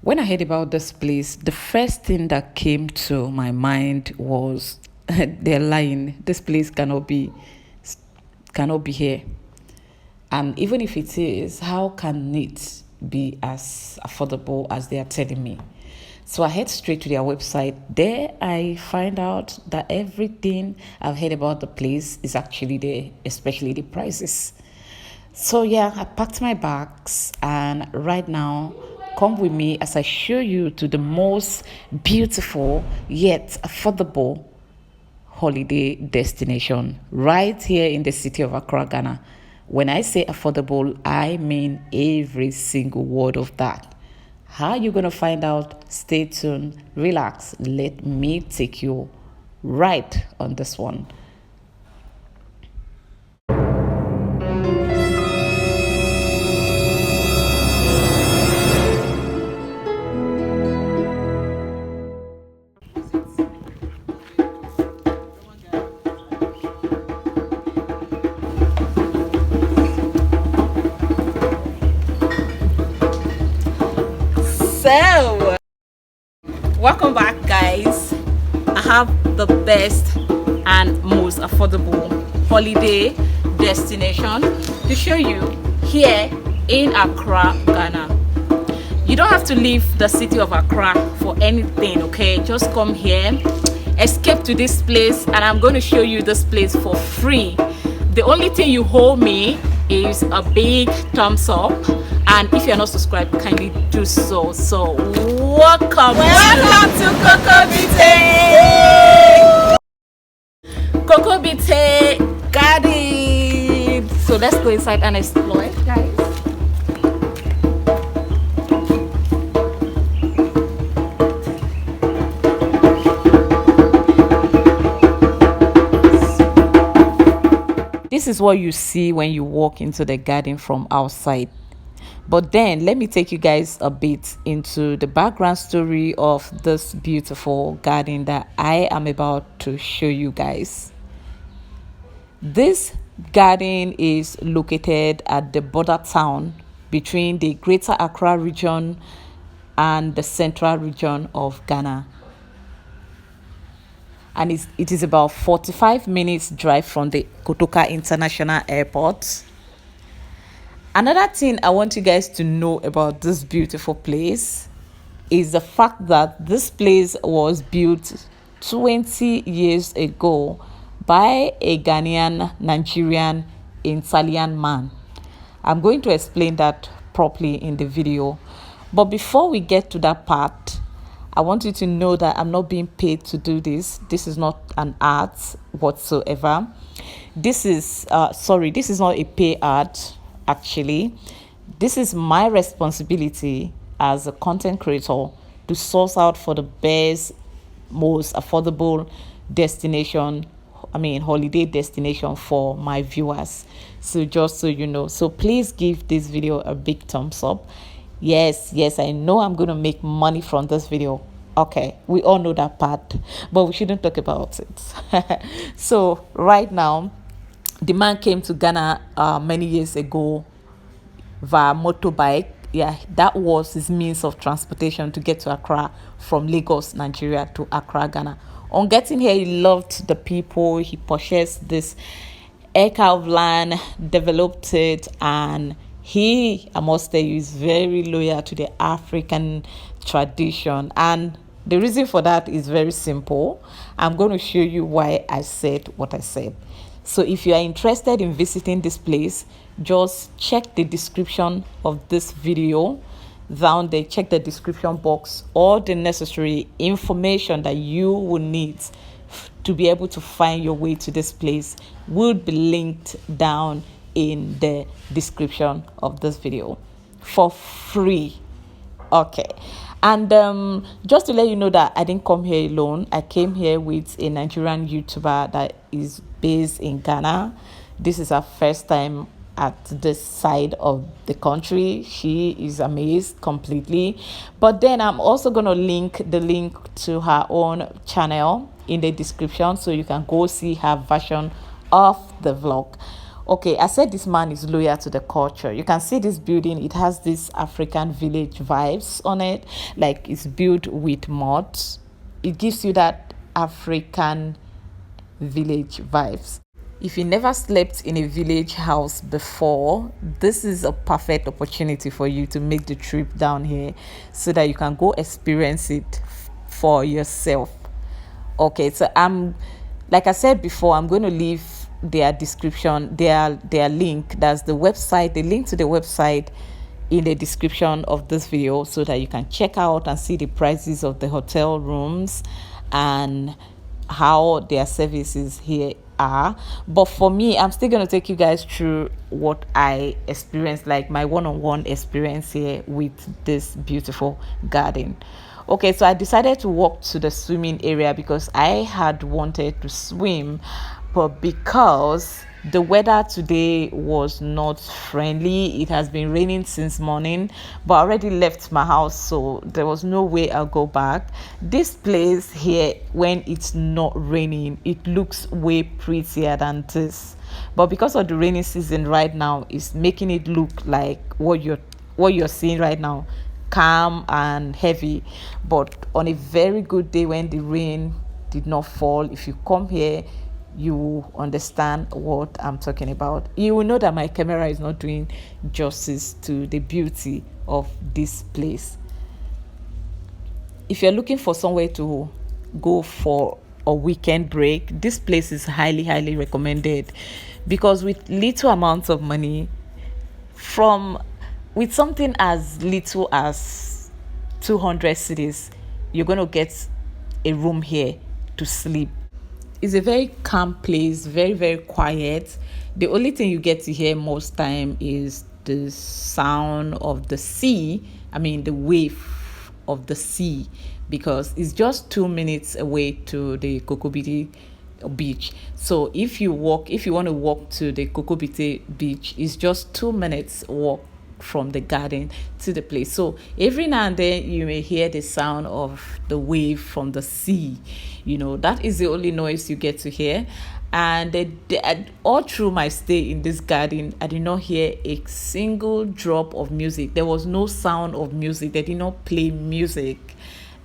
When I heard about this place, the first thing that came to my mind was they're lying. This place cannot be here. And even if it is, how can it be as affordable as they are telling me? So I head straight to their website. There I find out that everything I've heard about the place is actually there, especially the prices. So yeah, I packed my bags and right now come with me as I show you to the most beautiful yet affordable holiday destination right here in the city of Accra, Ghana. When I say affordable, I mean every single word of that. How are you going to find out? Stay tuned, relax, let me take you right on this one. So, welcome back, guys. I have the best and most affordable holiday destination to show you here in Accra, Ghana. You don't have to leave the city of Accra for anything, okay? Just come here, escape to this place, and I'm going to show you this place for free. The only thing you owe me is a big thumbs up, and if you're not subscribed, kindly do so. So welcome to Coco Bite Garden. So let's go inside and explore it, guys. This is what you see when you walk into the garden from outside. But then let me take you guys a bit into the background story of this beautiful garden that I am about to show you guys. This garden is located at the border town between the Greater Accra region and the central region of Ghana. And it is about 45 minutes drive from the Kotoka International Airport. Another thing I want you guys to know about this beautiful place is the fact that this place was built 20 years ago by a Ghanaian, Nigerian, Italian man. I'm going to explain that properly in the video. But before we get to that part, I want you to know that I'm not being paid to do this. This is not an ad whatsoever. This is not a pay ad, actually. This is my responsibility as a content creator to source out for the best, most affordable holiday destination for my viewers. So just so you know, so please give this video a big thumbs up. Yes, I know I'm going to make money from this video. Okay, we all know that part, but we shouldn't talk about it. So right now, the man came to Ghana many years ago via motorbike. Yeah, that was his means of transportation to get to Accra from Lagos, Nigeria to Accra, Ghana. On getting here, he loved the people. He purchased this acre of land, developed it, and I must tell you, is very loyal to the African tradition. And the reason for that is very simple. I'm going to show you why I said what I said. So if you are interested in visiting this place, just check the description of this video down there. Check the description box. All the necessary information that you will need to be able to find your way to this place will be linked down in the description of this video for free. Okay, and just to let you know that I didn't come here alone. I came here with a Nigerian YouTuber that is based in Ghana. This is her first time at this side of the country. She is amazed completely. But then I'm also going to link to her own channel in the description, so you can go see her version of the vlog. Okay, I said this man is loyal to the culture. You can see this building, it has this African village vibes on it, like it's built with mud. It gives you that African village vibes. If you never slept in a village house before, this is a perfect opportunity for you to make the trip down here so that you can go experience it for yourself. Okay, so I'm, like I said before, I'm going to leave their description, their link, that's the website, the link to the website in the description of this video so that you can check out and see the prices of the hotel rooms and how their services here are. But for me, I'm still going to take you guys through what I experienced, like my one-on-one experience here with this beautiful garden. Okay, so I decided to walk to the swimming area because I had wanted to swim, but because the weather today was not friendly, it has been raining since morning, but I already left my house, so there was no way I'll go back. This place here, when it's not raining, it looks way prettier than this, but because of the rainy season right now, it's making it look like what you're seeing right now, calm and heavy. But on a very good day when the rain did not fall, if you come here, you will understand what I'm talking about. You will know that my camera is not doing justice to the beauty of this place. If you're looking for somewhere to go for a weekend break, this place is highly recommended, because with little amounts of money, from with something as little as 200 cedis, you're going to get a room here to sleep. It's a very calm place, very quiet. The only thing you get to hear most time is the sound of the sea, I mean the wave of the sea, because it's just 2 minutes away to the Kokobiti beach. So if you want to walk to the Kokobiti beach, it's just 2 minutes walk from the garden to the place. So every now and then you may hear the sound of the wave from the sea. That is the only noise you get to hear. And all through my stay in this garden, I did not hear a single drop of music. There was no sound of music. They did not play music.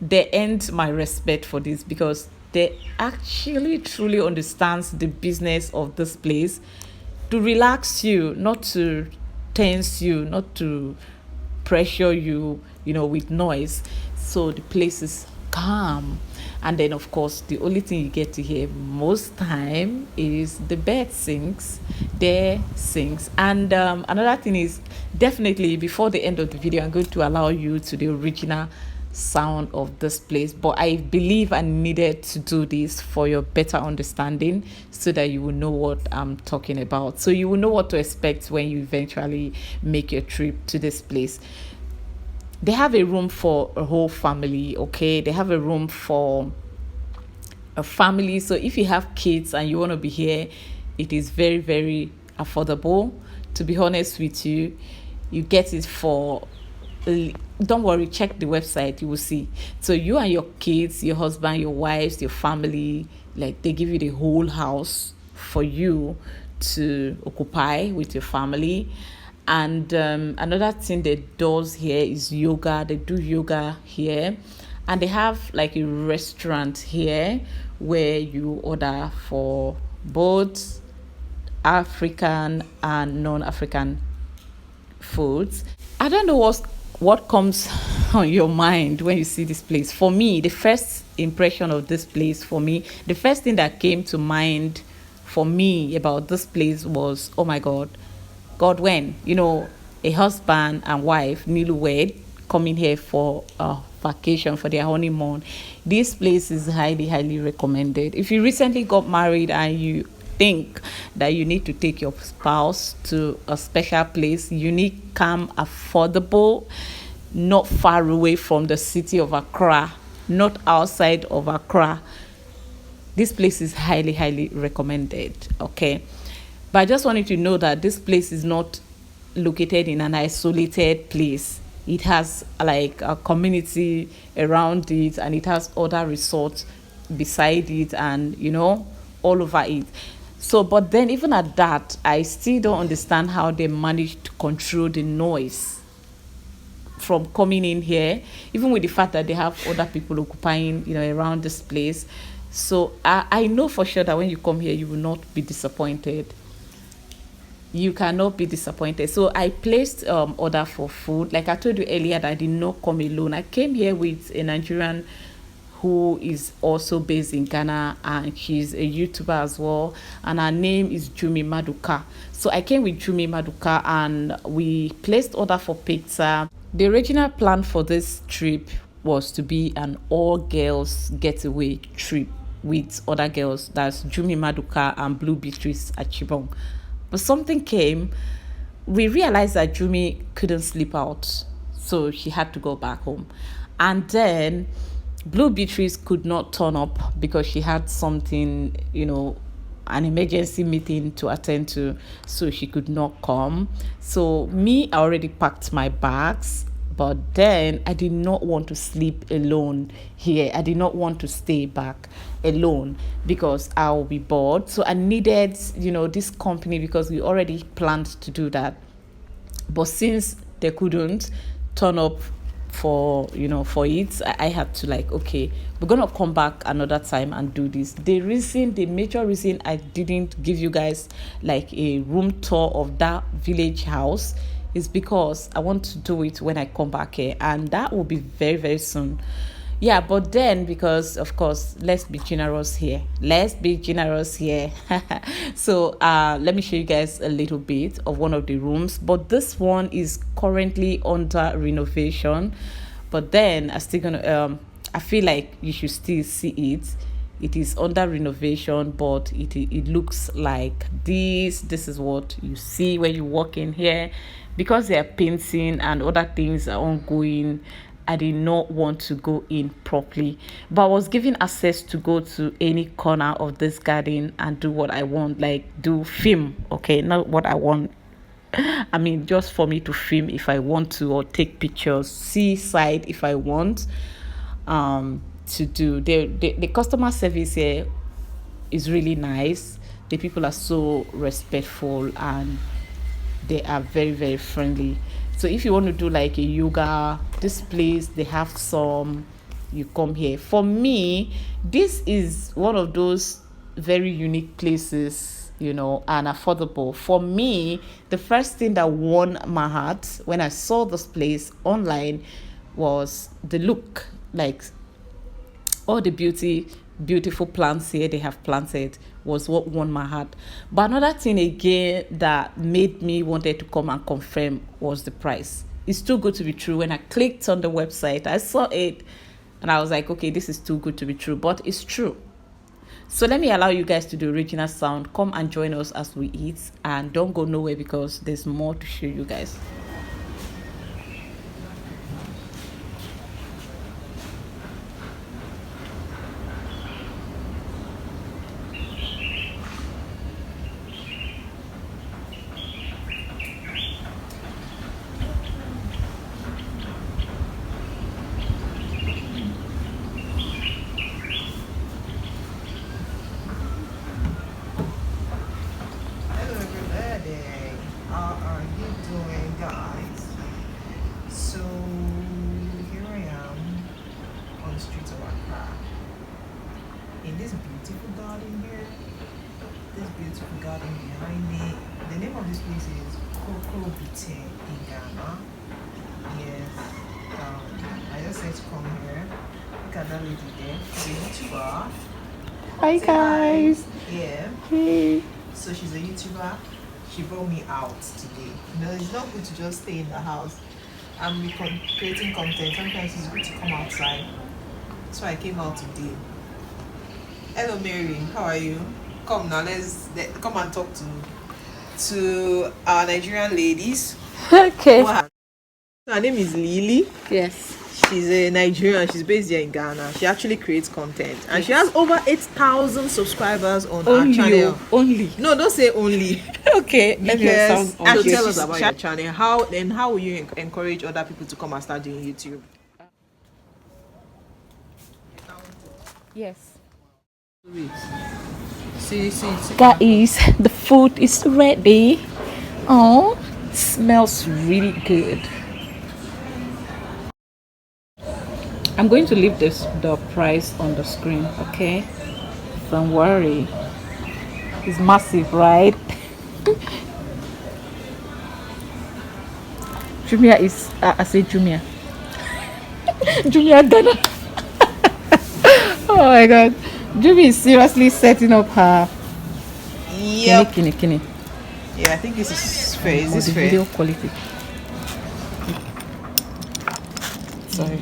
They earned my respect for this, because they actually truly understands the business of this place, to relax you, not to tense you, not to pressure you, with noise. So the place is calm. And then of course the only thing you get to hear most time is the bird sings, and another thing is, definitely before the end of the video, I'm going to allow you to the original sound of this place, but I believe I needed to do this for your better understanding, so that you will know what I'm talking about, so you will know what to expect when you eventually make your trip to this place. They have a room for a whole family. Okay, they have a room for a family, so if you have kids and you want to be here, it is very affordable. To be honest with you, you get it for, don't worry, check the website, you will see. So you and your kids, your husband, your wives, your family, like, they give you the whole house for you to occupy with your family. And another thing they does here is yoga. They do yoga here, and they have like a restaurant here where you order for both African and non-African foods. I don't know what comes on your mind when you see this place. For me, the first impression of this place, the first thing that came to mind for me about this place was, oh my God, when a husband and wife, newlywed, coming here for a vacation for their honeymoon, this place is highly recommended. If you recently got married and you think that you need to take your spouse to a special place, unique, calm, affordable, not far away from the city of Accra, not outside of Accra, this place is highly recommended. Okay, but I just want you to know that this place is not located in an isolated place. It has like a community around it, and it has other resorts beside it, and all over it. So, but then even at that, I still don't understand how they managed to control the noise from coming in here, even with the fact that they have other people occupying, around this place. So I know for sure that when you come here, you will not be disappointed. You cannot be disappointed. So I placed order for food. Like I told you earlier, that I did not come alone. I came here with a Nigerian who is also based in Ghana, and she's a YouTuber as well, and her name is JUMMY Maduka. So I came with JUMMY Maduka and we placed order for pizza. The original plan for this trip was to be an all girls getaway trip with other girls, that's JUMMY Maduka and Blue Beatrice Achibong. But something came. We realized that JUMMY couldn't sleep out, so she had to go back home. And then Blue Beatrice could not turn up because she had something, an emergency meeting to attend to, so she could not come. So me, I already packed my bags, but then I did not want to sleep alone here. I did not want to stay back alone because I'll be bored. So I needed, this company, because we already planned to do that. But since they couldn't turn up for it, I had to, like, okay, we're gonna come back another time and do this. The major reason I didn't give you guys like a room tour of that village house is because I want to do it when I come back here, and that will be very, very soon. Yeah, but then, because of course, let's be generous here. So let me show you guys a little bit of one of the rooms, but this one is currently under renovation. But then I feel like you should still see it. It is under renovation, but it looks like this is what you see when you walk in here. Because they are painting and other things are ongoing, I did not want to go in properly, but I was given access to go to any corner of this garden and do what I want, like do film. Okay, not what I want, I mean, just for me to film if I want to, or take pictures, seaside if I want to do. The customer service here is really nice. The people are so respectful and they are very, very friendly. So if you want to do like a yoga, this place, they have some, you come here. For me, this is one of those very unique places, and affordable. For me, the first thing that won my heart when I saw this place online was the look. Like, all the beautiful plants here they have planted was what won my heart. But another thing again that made me wanted to come and confirm was the price. It's too good to be true. When I clicked on the website, I saw it and I was like, okay, this is too good to be true, but it's true. So let me allow you guys to do original sound. Come and join us as we eat, and don't go nowhere because there's more to show you guys. So here I am on the streets of Accra in this beautiful garden here. This beautiful garden behind me. The name of this place is Coco Bite in Ghana. Yes. I just said to come here. Look at that lady there. She's a YouTuber. Hi guys. Yeah. Hey. So she's a YouTuber. She brought me out today. It's not good to just stay in the house and be creating content. Sometimes it's good to come outside. So I came out today. Hello Mary, how are you? Come now, let's come and talk to our Nigerian ladies. Okay. Her name is Lily. Yes. She's a Nigerian. She's based here in Ghana. She actually creates content, and she has over 8,000 subscribers on her channel. Only. No, don't say only. Okay. Because so tell us about your channel. How will you encourage other people to come and start doing YouTube? Yes. See. Guys, the food is ready. Oh, smells really good. I'm going to leave the price on the screen, okay? Don't worry. It's massive, right? Jumia is, I say Jumia. Jumia Ghana. Oh my god. Jummy is seriously setting up her Yep. kini. Yeah, I think this is fair. Is Oh, this the fair? video quality. Sorry.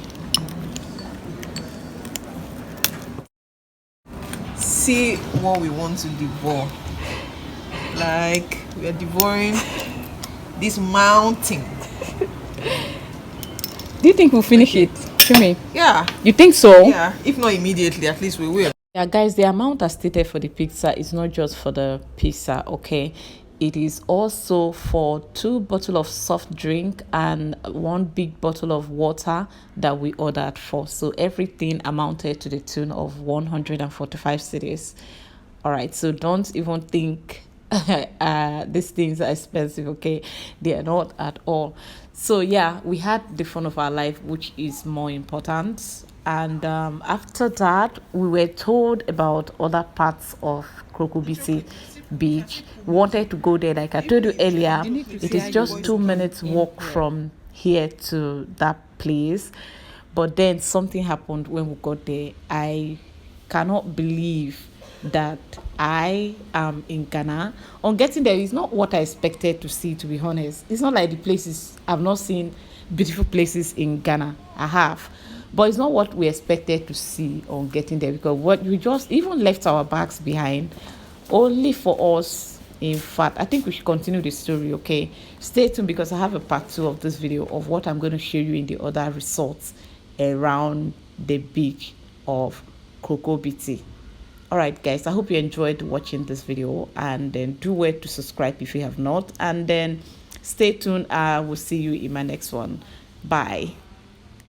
See what we want to devour. Like we are devouring this mountain. Do you think we'll finish it, Jimmy? Yeah. You think so? Yeah. If not immediately, at least we will. Yeah, guys, the amount I stated for the pizza is not just for the pizza, okay? It is also for 2 bottles of soft drink and 1 big bottle of water that we ordered for. So everything amounted to the tune of 145 cedis. All right, so don't even think these things are expensive, okay? They are not at all. So yeah, we had the fun of our life, which is more important. And after that, we were told about other parts of Krokobisi Beach. We wanted to go there, like I told you earlier. It is just 2 minutes walk from here to that place. But then something happened when we got there. I cannot believe that I am in Ghana. On getting there, it's not what I expected to see, to be honest. It's not like the places, I've not seen beautiful places in Ghana. I have. But it's not what we expected to see on getting there, because what we just even left our bags behind only for us. In fact, I think we should continue the story, okay? Stay tuned, because I have a part 2 of this video of what I'm going to show you in the other resorts around the beach of Krokobiti. All right, guys, I hope you enjoyed watching this video, and then do well to subscribe if you have not, and then stay tuned. I will see you in my next one. Bye.